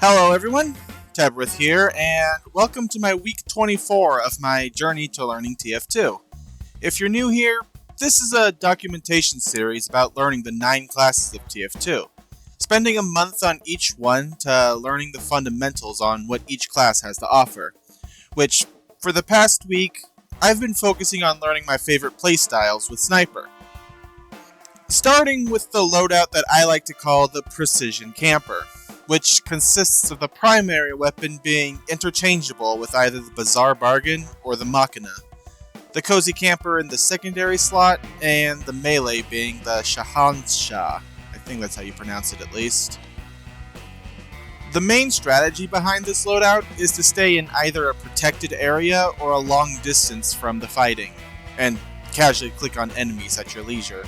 Hello everyone, Tebrith here, and welcome to my week 24 of my journey to learning TF2. If you're new here, this is a documentation series about learning the 9 classes of TF2, spending a month on each one to learning the fundamentals on what each class has to offer, which, for the past week, I've been focusing on learning my favorite playstyles with Sniper. Starting with the loadout that I like to call the Precision Camper, which consists of the primary weapon being interchangeable with either the Bizarre Bargain or the Machina, the Cozy Camper in the secondary slot, and the melee being the Shahansha. I think that's how you pronounce it at least. The main strategy behind this loadout is to stay in either a protected area or a long distance from the fighting, and casually click on enemies at your leisure,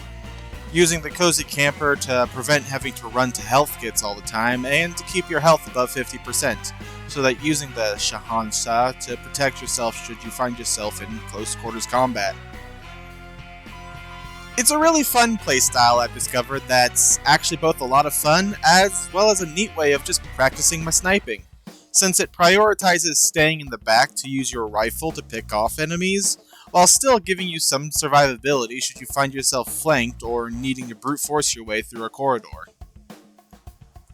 using the Cozy Camper to prevent having to run to health kits all the time, and to keep your health above 50%, so that using the Shahansha to protect yourself should you find yourself in close quarters combat. It's a really fun playstyle I've discovered that's actually both a lot of fun, as well as a neat way of just practicing my sniping, since it prioritizes staying in the back to use your rifle to pick off enemies, while still giving you some survivability should you find yourself flanked or needing to brute force your way through a corridor.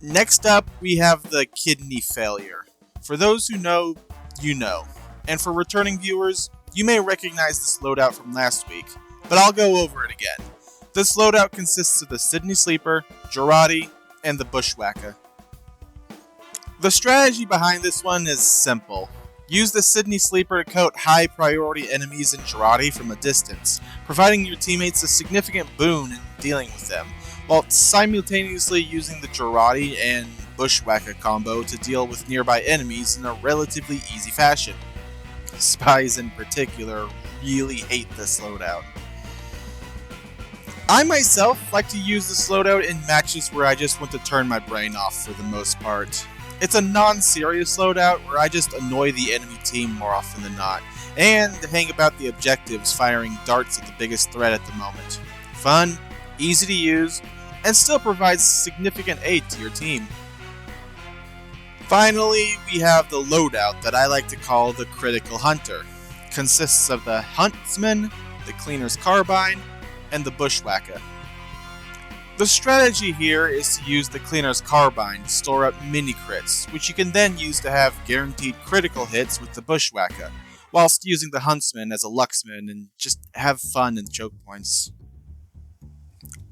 Next up, we have the Kidney Failure. For those who know, you know. And for returning viewers, you may recognize this loadout from last week, but I'll go over it again. This loadout consists of the Sydney Sleeper, Girardi, and the Bushwhacker. The strategy behind this one is simple. Use the Sydney Sleeper to coat high priority enemies in Girardi from a distance, providing your teammates a significant boon in dealing with them, while simultaneously using the Girardi and Bushwhacker combo to deal with nearby enemies in a relatively easy fashion. Spies in particular really hate this loadout. I myself like to use this loadout in matches where I just want to turn my brain off for the most part. It's a non-serious loadout where I just annoy the enemy team more often than not, and hang about the objectives firing darts at the biggest threat at the moment. Fun, easy to use, and still provides significant aid to your team. Finally, we have the loadout that I like to call the Critical Hunter. Consists of the Huntsman, the Cleaner's Carbine, and the Bushwhacker. The strategy here is to use the Cleaner's Carbine to store up mini crits, which you can then use to have guaranteed critical hits with the Bushwhacker, whilst using the Huntsman as a Luxman and just have fun in choke points.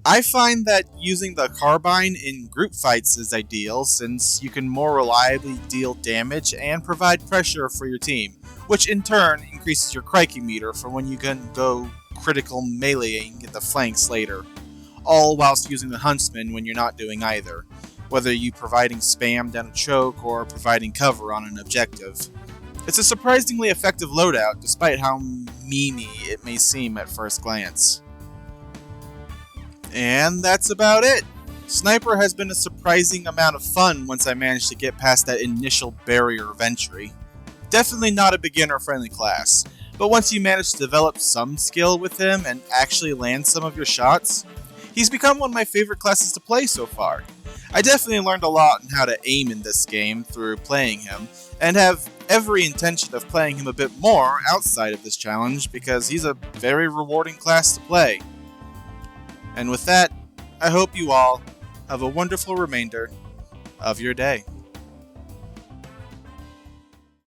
I find that using the Carbine in group fights is ideal, since you can more reliably deal damage and provide pressure for your team, which in turn increases your Crikey meter for when you can go critical meleeing in the flanks later, all whilst using the Huntsman when you're not doing either, whether you providing spam down a choke or providing cover on an objective. It's a surprisingly effective loadout, despite how memey it may seem at first glance. And that's about it. Sniper has been a surprising amount of fun once I managed to get past that initial barrier of entry. Definitely not a beginner-friendly class, but once you manage to develop some skill with him and actually land some of your shots, he's become one of my favorite classes to play so far. I definitely learned a lot on how to aim in this game through playing him, and have every intention of playing him a bit more outside of this challenge because he's a very rewarding class to play. And with that, I hope you all have a wonderful remainder of your day.